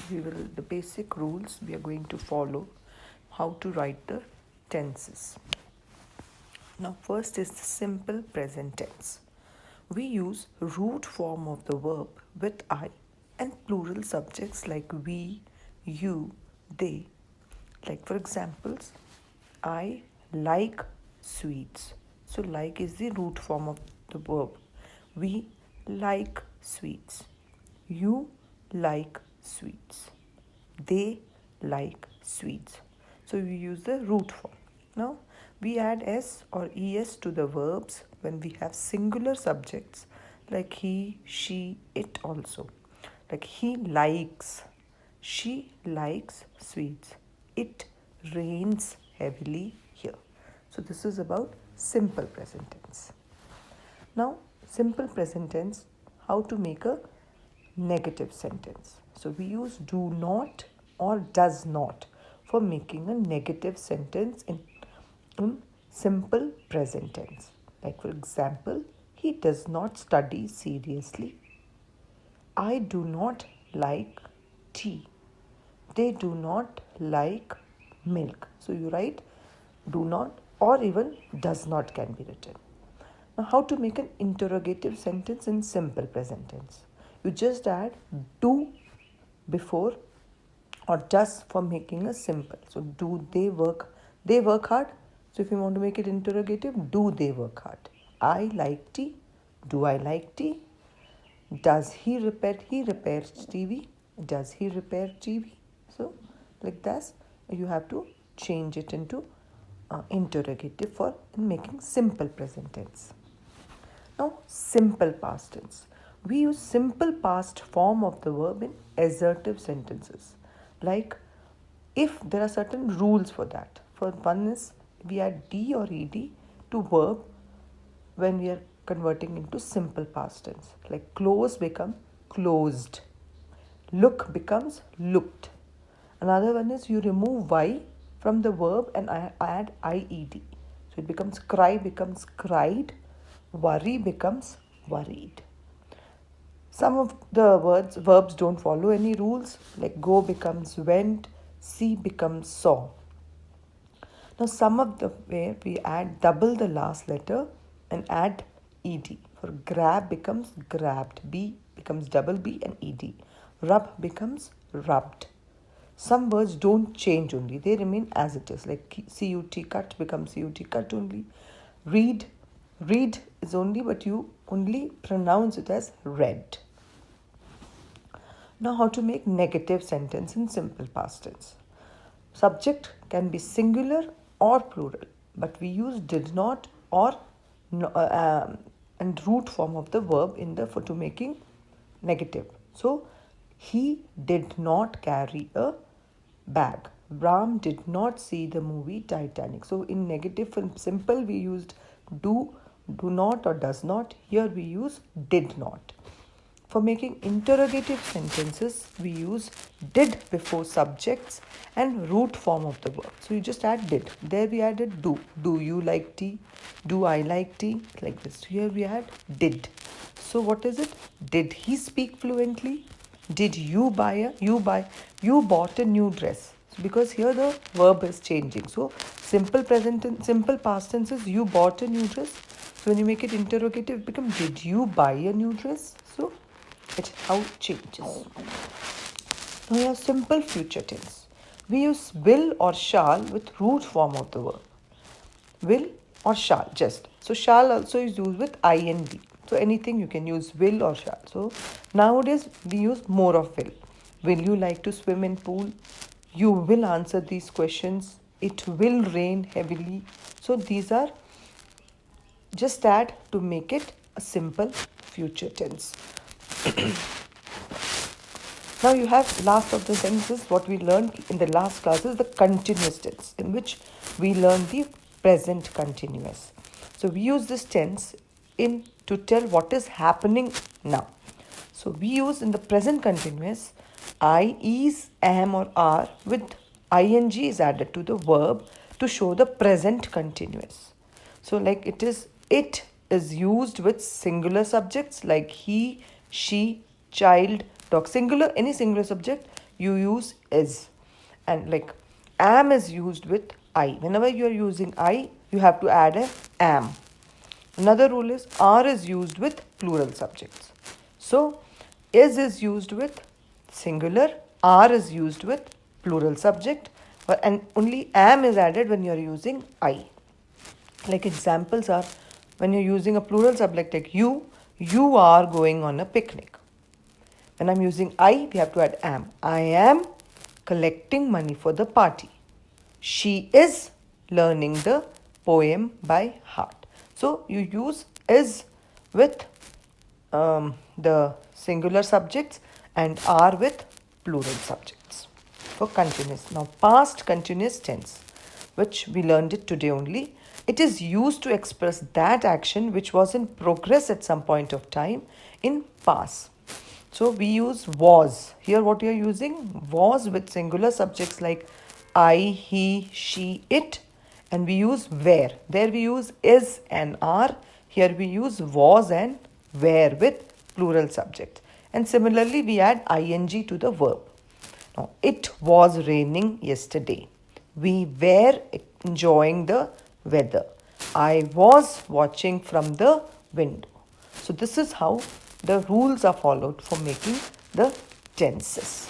the basic rules we are going to follow how to write the tenses. Now first is the simple present tense. We use root form of the verb with I and plural subjects like we, you, they. Like for examples, I like sweets. So like is the root form of the verb. We like sweets. You like sweets. They like sweets. So we use the root form. Now we add s or es to the verbs when we have singular subjects like he, she, it also. Like he likes, she likes sweets. It rains heavily here. So this is about simple present tense. Now, simple present tense, how to make a negative sentence. So we use do not or does not for making a negative sentence in simple present tense. Like for example, he does not study seriously. I do not like tea. They do not like milk. So you write do not or even does not can be written. Now, how to make an interrogative sentence in simple present tense? You just add do before or does for making a simple. So, do they work? They work hard. So, if you want to make it interrogative, do they work hard? I like tea. Do I like tea? Does he repair? He repairs TV. Does he repair TV? So, like that, you have to change it into interrogative for making simple present tense. Now, simple past tense. We use simple past form of the verb in assertive sentences. Like if there are certain rules for that. For one is we add d or ed to verb when we are converting into simple past tense. Like close become closed. Look becomes looked. Another one is you remove y from the verb and add ied. So it becomes cry becomes cried. Worry becomes worried. Some of the verbs don't follow any rules, like go becomes went, see becomes saw. Now some of the way we add double the last letter and add ed. For grab becomes grabbed, b becomes double b and ed. Rub becomes rubbed. Some words don't change only, they remain as it is, like cut cut becomes cut cut only. Read is only, but you only pronounce it as read. Now, how to make negative sentence in simple past tense. Subject can be singular or plural, but we use did not or and root form of the verb in the for to making negative. So, he did not carry a bag. Ram did not see the movie Titanic. So, in negative and simple, we used do not or does not. Here we use did not. For making interrogative sentences, we use did before subjects and root form of the verb. So you just add did. There we added do. Do you like tea? Do I like tea? Like this. Here we add did. So what is it? Did he speak fluently? Did you bought a new dress? So because here the verb is changing. So simple past tenses, you bought a new dress. So when you make it interrogative, it becomes did you buy a new dress? So it's how it changes. Now we have simple future tense. We use will or shall with root form of the verb. Will or shall, just. So shall also is used with ing. So anything you can use will or shall. So nowadays we use more of will. Will you like to swim in pool? You will answer these questions. It will rain heavily. So these are just add to make it a simple future tense. Now you have last of the sentences. What we learned in the last class is the continuous tense, in which we learn the present continuous. So we use this tense to tell what is happening now. So we use in the present continuous I, is, am or are with ing is added to the verb to show the present continuous. So like it is used with singular subjects like he, she, child, dog. Singular, any singular subject you use is. And like am is used with I. Whenever you are using I, you have to add a am. Another rule is are is used with plural subjects. So is used with singular, are is used with plural subject, and only am is added when you are using I. Like examples are when you're using a plural subject like you are going on a picnic. When I'm using I, we have to add am. I am collecting money for the party. She is learning the poem by heart. So you use is with the singular subjects and are with plural subjects for continuous. Now past continuous tense, which we learned it today only. It is used to express that action which was in progress at some point of time in past. So we use was. Here what we are using? Was with singular subjects like I, he, she, it. And we use were. There we use is and are. Here we use was and were with plural subject. And similarly we add ing to the verb. Now, it was raining yesterday. We were enjoying the weather. I was watching from the window. So this is how the rules are followed for making the tenses.